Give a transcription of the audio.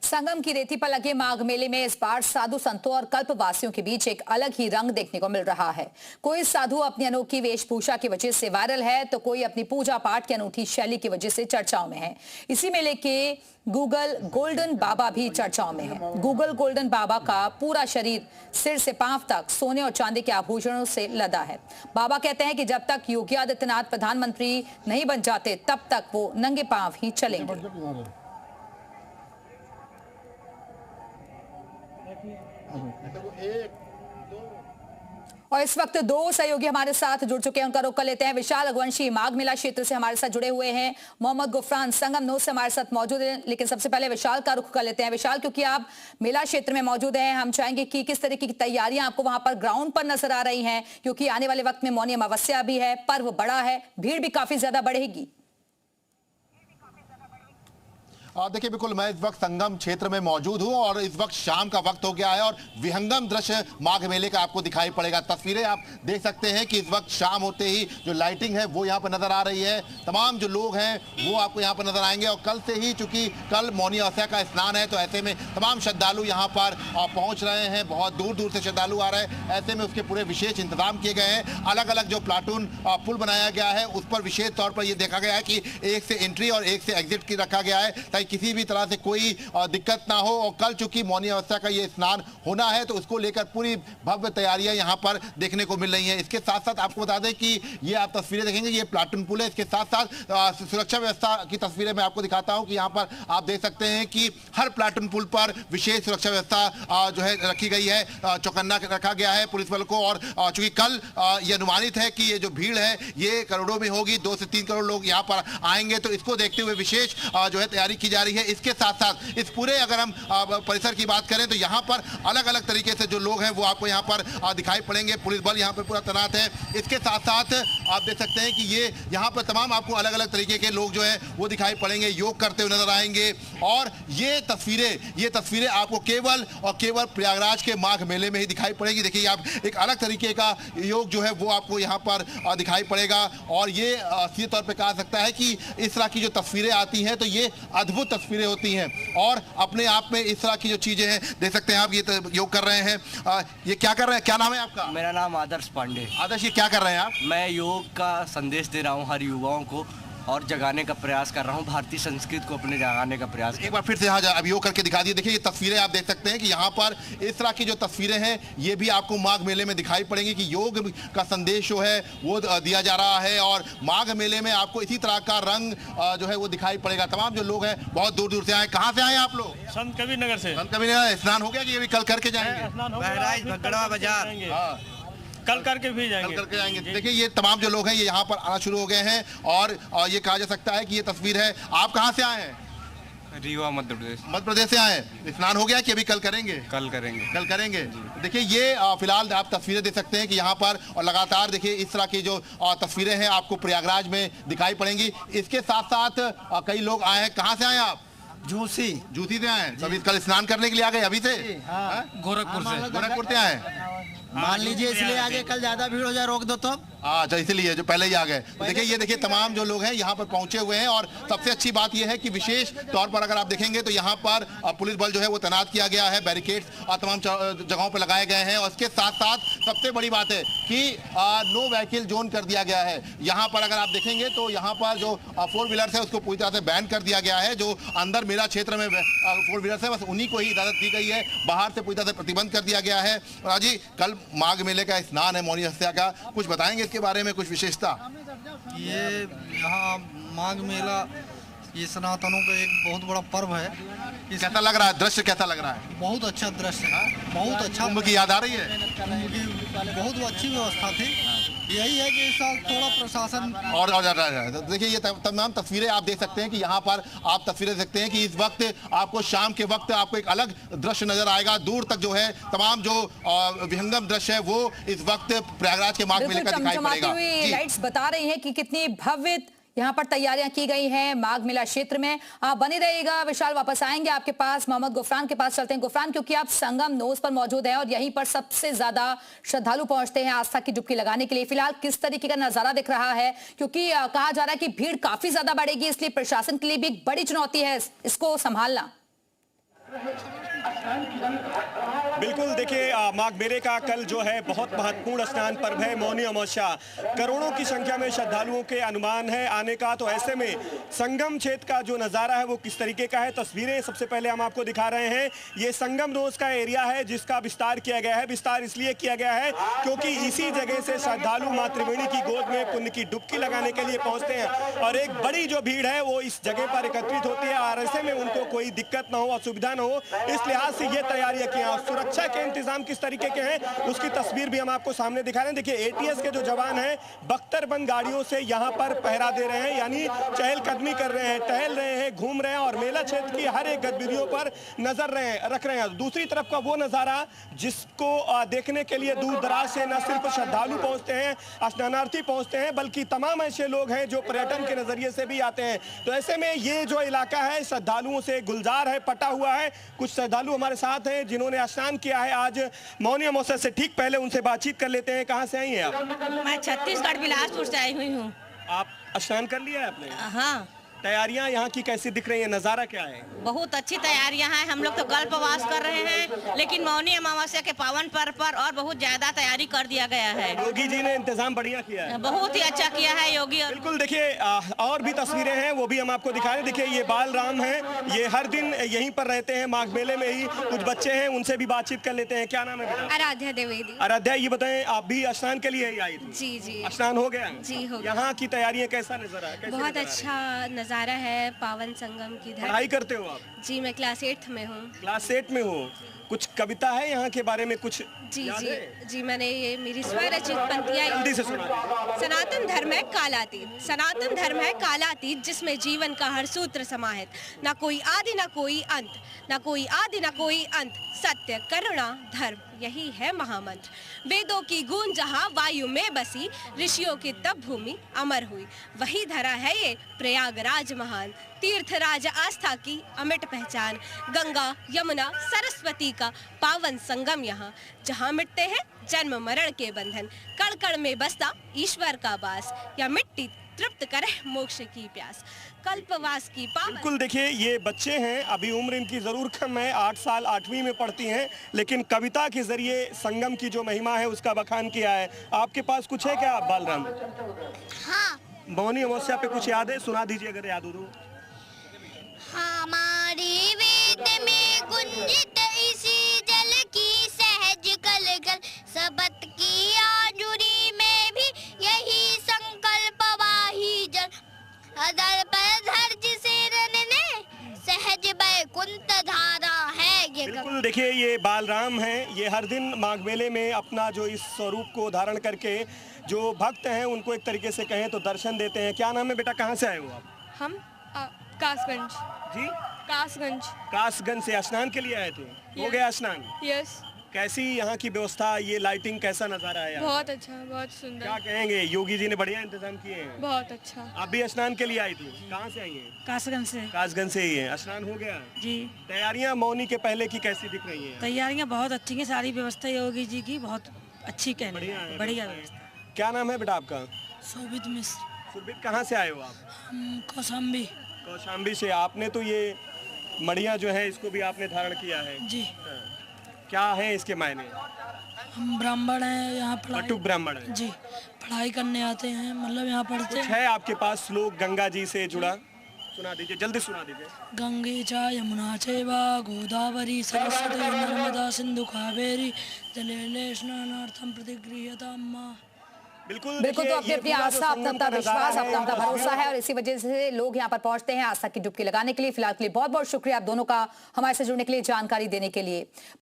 संगम की रेती पर लगे माघ मेले में इस बार साधु संतों और कल्पवासियों के बीच एक अलग ही रंग देखने को मिल रहा है। कोई साधु अपनी अनोखी वेशभूषा की वजह से वायरल है तो कोई अपनी पूजा पाठ की अनूठी शैली की वजह से चर्चाओं में है। इसी मेले के गूगल गोल्डन बाबा भी चर्चाओं में है। गूगल गोल्डन बाबा का पूरा शरीर सिर से पांव तक सोने और चांदी के आभूषणों से लदा है। बाबा कहते हैं कि जब तक योगी आदित्यनाथ प्रधानमंत्री नहीं बन जाते तब तक वो नंगे पांव ही चलेंगे। और इस वक्त दो सहयोगी हमारे साथ जुड़ चुके हैं, उनका रुख कर लेते हैं। विशाल अगवंशी माघ मेला क्षेत्र से हमारे साथ जुड़े हुए हैं, मोहम्मद गुफरान संगम नोज से हमारे साथ मौजूद हैं। लेकिन सबसे पहले विशाल का रुख कर लेते हैं। विशाल, क्योंकि आप मेला क्षेत्र में मौजूद हैं, हम चाहेंगे कि किस तरह की तैयारियां आपको वहां पर ग्राउंड पर नजर आ रही हैं, क्योंकि आने वाले वक्त में मौनी अमावस्या भी है, पर्व बड़ा है, भीड़ भी काफी ज्यादा बढ़ेगी। देखिए, बिल्कुल मैं इस वक्त संगम क्षेत्र में मौजूद हूं और इस वक्त शाम का वक्त हो गया है और विहंगम दृश्य माघ मेले का आपको दिखाई पड़ेगा। तस्वीरें आप देख सकते हैं कि इस वक्त शाम होते ही जो लाइटिंग है वो यहाँ पर नजर आ रही है। तमाम जो लोग हैं वो आपको यहाँ पर नजर आएंगे और कल से ही, चूंकि कल मौनी अमावस्या का स्नान है, तो ऐसे में तमाम श्रद्धालु यहाँ पर पहुंच रहे हैं। बहुत दूर दूर से श्रद्धालु आ रहे हैं। ऐसे में उसके पूरे विशेष इंतजाम किए गए हैं। अलग अलग जो प्लाटून पुल बनाया गया है उस पर विशेष तौर पर यह देखा गया है कि एक से एंट्री और एक से एग्जिट की रखा गया है, ताकि किसी भी तरह से कोई दिक्कत ना हो। और कल चूंकि मौनी अमावस्या का ये स्नान होना है तो उसको लेकर पूरी भव्य तैयारियां यहां पर देखने को मिल रही हैं। इसके साथ साथ आपको बता दें कि ये आप तस्वीरें देखेंगे, ये प्लाटून पुल है। इसके साथ साथ सुरक्षा व्यवस्था की तस्वीरें मैं आपको दिखाता हूं कि यहां पर आप देख सकते हैं कि हर प्लाटून पुल पर विशेष सुरक्षा व्यवस्था जो है रखी गई है, चौकन्ना रखा गया है पुलिस बल को। और चूंकि कल ये अनुमानित है कि ये जो भीड़ है ये करोड़ों में होगी, 2 से 3 करोड़ लोग यहाँ पर आएंगे, तो इसको देखते हुए विशेष जो है तैयारी की जा रही है। इसके साथ साथ इस पूरे अगर हम परिसर की बात करें तो यहाँ पर अलग अलग तरीके से जो लोग हैं वो आपको यहाँ पर दिखाई पड़ेंगे। पुलिस बल यहाँ पर पूरा तैनात है। इसके साथ साथ आप देख सकते हैं कि ये यहाँ पर तमाम आपको अलग अलग तरीके के लोग जो है वो दिखाई पड़ेंगे, योग करते हुए नजर आएंगे। और ये तस्वीरें आपको केवल और केवल प्रयागराज के माघ मेले में ही दिखाई पड़ेगी। देखिए, आप एक अलग तरीके का योग जो है वो आपको यहाँ पर दिखाई पड़ेगा। और ये सीधे तौर पर कहा सकता है कि इस तरह की जो तस्वीरें आती हैं तो ये अद्भुत तस्वीरें होती हैं और अपने आप में इस तरह की जो चीजें हैं देख सकते हैं आप। ये तो योग कर रहे हैं, ये क्या कर रहे हैं? क्या नाम है आपका? मेरा नाम आदर्श पांडे। आदर्श, ये क्या कर रहे हैं आप? मैं योग का संदेश दे रहा हूँ हर युवाओं को और जगाने का प्रयास कर रहा हूँ, भारतीय संस्कृति को अपने जगाने का प्रयास। एक बार फिर से यहाँ अब योग करके दिखा दिए। देखिए, ये तस्वीरें आप देख सकते हैं कि यहाँ पर इस तरह की जो तस्वीरें हैं ये भी आपको माघ मेले में दिखाई पड़ेंगी कि योग का संदेश जो है वो दिया जा रहा है। और माघ मेले में आपको इसी तरह का रंग जो है वो दिखाई पड़ेगा। तमाम जो लोग हैं बहुत दूर दूर से आए। कहाँ से आए आप लोग? संत कबीर नगर से। संत कबीर नगर। स्नान हो गया कि ये भी कल करके जाएंगे? बहराइच भगड़वा बाजार कल करके भी जाएंगे। कल करके जाएंगे। देखिए, ये तमाम जो लोग हैं ये यहाँ पर आना शुरू हो गए हैं और ये कहा जा सकता है कि ये तस्वीर है। आप कहाँ से आए हैं? रीवा मध्य प्रदेश। मध्य प्रदेश से आए हैं। स्नान हो गया कि अभी कल करेंगे? कल करेंगे। कल करेंगे। देखिए, ये फिलहाल आप तस्वीरें देख सकते हैं कि यहाँ पर और लगातार देखिए इस तरह की जो तस्वीरें हैं आपको प्रयागराज में दिखाई पड़ेंगी। इसके साथ साथ कई लोग आए हैं। कहाँ से आए आप? झूसी से आए हैं। तभी कल स्नान करने के लिए आ गए अभी से? गोरखपुर से आए। मान लीजिए इसलिए आगे कल ज्यादा भीड़ हो जाए, रोक दो तो। अच्छा, इसीलिए जो पहले ही आ गए। देखिए, ये देखिए तमाम जो लोग हैं यहाँ पर पहुंचे हुए हैं। और सबसे अच्छी बात यह है कि विशेष तौर पर अगर आप देखेंगे तो यहाँ पर पुलिस बल जो है वो तैनात किया गया है, बैरिकेड्स तमाम जगहों पर लगाए गए हैं। और इसके साथ साथ सबसे बड़ी बात है कि नो व्हीकल जोन कर दिया गया है। यहाँ पर अगर आप देखेंगे तो यहाँ पर जो 4 व्हीलर्स है उसको पूरी तरह से बैन कर दिया गया है। जो अंदर मेला क्षेत्र में 4 व्हीलर्स है बस उन्हीं को ही इजाजत दी गई है, बाहर से पूरी तरह से प्रतिबंध कर दिया गया है। और आज कल माघ मेले का स्नान है मौनी अमावस्या का, कुछ बताएंगे इसके बारे में, कुछ विशेषता? ये यहाँ माघ मेला ये सनातनों का एक बहुत बड़ा पर्व है। कैसा लग रहा है दृश्य? कैसा लग रहा है? बहुत अच्छा दृश्य है, बहुत अच्छा। कुंभ की याद आ रही है? कुंभ की बहुत अच्छी व्यवस्था थी। यही है कि इस साल थोड़ा प्रशासन और ज्यादा है। तो देखिए, ये तमाम तस्वीरें आप देख सकते हैं कि यहाँ पर आप तस्वीरें देख सकते हैं कि इस वक्त आपको शाम के वक्त आपको एक अलग दृश्य नजर आएगा। दूर तक जो है तमाम जो विहंगम दृश्य है वो इस वक्त प्रयागराज के माघ मेले का दिखाई पड़ेगा। लाइट्स बता रही हैं कि कितनी भव्य यहाँ पर तैयारियां की गई हैं माघ मेला क्षेत्र में। आप बने रहिएगा। विशाल, वापस आएंगे आपके पास। मोहम्मद गुफरान के पास चलते हैं। गुफरान, क्योंकि आप संगम नोज पर मौजूद हैं और यहीं पर सबसे ज्यादा श्रद्धालु पहुंचते हैं आस्था की डुबकी लगाने के लिए। फिलहाल किस तरीके का नजारा दिख रहा है? क्योंकि कहा जा रहा है कि भीड़ काफी ज्यादा बढ़ेगी, इसलिए प्रशासन के लिए भी एक बड़ी चुनौती है इसको संभालना। बिल्कुल देखिए, माघ मेले का कल जो है बहुत महत्वपूर्ण स्नान पर्व है, मौनी अमावस्या। करोड़ों की संख्या में श्रद्धालुओं के अनुमान है आने का। तो ऐसे में संगम क्षेत्र का जो नज़ारा है वो किस तरीके का है, तस्वीरें सबसे पहले हम आपको दिखा रहे हैं। ये संगम रोज का एरिया है जिसका विस्तार किया गया है। विस्तार इसलिए किया गया है क्योंकि इसी जगह से श्रद्धालु माँ त्रिवेणी की गोद में पुण्य की डुबकी लगाने के लिए पहुंचते हैं और एक बड़ी जो भीड़ है वो इस जगह पर एकत्रित होती है और ऐसे में उनको कोई दिक्कत ना हो, असुविधा ना हो, इस लिहाज से ये तैयारियां की हैं। सुरक्षा के इंतजाम किस तरीके के हैं उसकी तस्वीर भी हम आपको सामने दिखा रहे हैं। देखिए, एटीएस के जो जवान हैं बख्तरबंद गाड़ियों से यहाँ पर पहरा दे रहे हैं, यानी चहलकदमी कर रहे हैं, टहल रहे हैं, घूम रहे हैं और मेला क्षेत्र की हर एक गतिविधियों पर नजर रख रहे हैं। दूसरी तरफ का वो नजारा जिसको देखने के लिए दूर दराज से न सिर्फ श्रद्धालु पहुंचते हैं, स्नानार्थी पहुंचते हैं, बल्कि तमाम ऐसे लोग हैं जो पर्यटन के नजरिए से भी आते हैं। तो ऐसे में ये जो इलाका है श्रद्धालुओं से गुलजार है, पटा हुआ है। कुछ श्रद्धालु हमारे साथ हैं जिन्होंने स्नान किया है आज मौनी अमावस्या से ठीक पहले, उनसे बातचीत कर लेते हैं। कहाँ से आई हैं आप? मैं छत्तीसगढ़ बिलासपुर से आई हुई हूँ। आप स्नान कर लिया है आपने? हाँ। तैयारियां यहाँ की कैसी दिख रही है, नजारा क्या है? बहुत अच्छी तैयारियां हैं। हम लोग तो कल्पवास कर रहे हैं, लेकिन मौनी अमावस्या के पावन पर्व पर और बहुत ज्यादा तैयारी कर दिया गया है। योगी जी ने इंतजाम बढ़िया किया है, बहुत ही अच्छा किया है योगी। बिल्कुल। देखिए, और भी तस्वीरें हैं वो भी हम आपको दिखा रहे हैं। देखिए, ये बाल राम है, ये हर दिन यहीं पर रहते हैं माघ मेले में ही। कुछ बच्चे हैं, उनसे भी बातचीत कर लेते हैं। क्या नाम है बेटा? आराध्या द्विवेदी। आराध्या, ये बताएं, आप भी स्नान के लिए ही आई थी? जी जी। स्नान हो गया? जी हो गया। यहाँ की तैयारियां कैसा नजारा है? बहुत अच्छा नज़ारा है पावन संगम की। पढ़ाई करते हो आप? जी, मैं क्लास 8 में हूँ। क्लास 8 में हो। कुछ कविता है यहाँ के बारे में कुछ? जी जी जी, मैंने ये मेरी स्वरचित पंक्तियाँ जल्दी से सुना। सनातन धर्म है कालातीत, सनातन धर्म है कालातीत, जिसमें जीवन का हर सूत्र समाहित, ना कोई आदि ना कोई अंत, ना कोई आदि ना कोई अंत, सत्य करुणा धर्म यही है महामंत्र। वेदों की गूंज जहाँ वायु में बसी, ऋषियों की तप भूमि अमर हुई, वही धरा है ये प्रयागराज महान। तीर्थ राज आस्था की अमिट पहचान, गंगा यमुना सरस्वती का पावन संगम यहाँ, जहाँ मिटते हैं जन्म मरण के बंधन, कण कण में बसता ईश्वर का वास, या मिट्टी तृप्त करे मोक्ष की प्यास, कल्पवास की पावन। बिल्कुल। देखिए, ये बच्चे हैं, अभी उम्र इनकी जरूर कम है, 8 साल 8वीं में पढ़ती हैं, लेकिन कविता के जरिए संगम की जो महिमा है उसका बखान किया है। आपके पास कुछ है क्या बालराम? हाँ। मौनी अमावस्या पे कुछ याद है? सुना दीजिए अगर याद हो तो। हमारे वेद में गुंजित इसी जल की सहज कलकल, सबत की आजुरी में भी यही संकल्प वाही जल, अदर पर धर जिसे रन ने सहज बैकुंठ धारा है ये। बिल्कुल। देखिए, ये बालराम हैं, ये हर दिन माघ मेले में अपना जो इस स्वरूप को धारण करके जो भक्त हैं उनको एक तरीके से कहें तो दर्शन देते हैं। क्या नाम है बेटा, कहाँ से आए हो आप? हम कासगंज। जी, कासगंज। कासगंज से स्नान के लिए आए थे? हो गया स्नान? यस। कैसी यहाँ की व्यवस्था, ये लाइटिंग, कैसा नजारा है? बहुत अच्छा, बहुत सुंदर। क्या कहेंगे, योगी जी ने बढ़िया इंतजाम किए हैं? बहुत अच्छा। आप भी स्नान के लिए आई थी? कहाँ से आई हैं? कासगंज से। कासगंज से ही है। स्नान हो गया? जी। तैयारियां मौनी के पहले की कैसी दिख रही हैं? तैयारियां बहुत अच्छी हैं, सारी व्यवस्था योगी जी की बहुत अच्छी कहने। बढ़िया व्यवस्था। क्या नाम है बेटा आपका? शोभित मिश्र। शोभित, कहाँ से आए हो आप? कौशाम्बी। कौशाम्बी से। आपने तो ये मड़िया जो है इसको भी आपने धारण किया है? जी। क्या है इसके मायने? हम ब्राह्मण हैं, यहाँ बटुक ब्राह्मण हैं। जी, पढ़ाई करने आते हैं, मतलब यहाँ पढ़ते हैं। है आपके पास श्लोक गंगा जी से जुड़ा? सुना दीजिए, जल्दी सुना दीजिए। गंगे च यमुना चैवा गोदावरी सरस्वती नर्मदा सिंधु कावेरी जलेले स्नानार्थम प्रतिगृह्यतां मां। बिल्कुल। बिल्कुल। तो अपनी अपनी आस्था, अपना अपना विश्वास, अपना अपना भरोसा है और इसी वजह से लोग यहाँ पर पहुंचते हैं आस्था की डुबकी लगाने के लिए। फिलहाल के लिए बहुत बहुत शुक्रिया आप दोनों का हमारे से जुड़ने के लिए, जानकारी देने के लिए।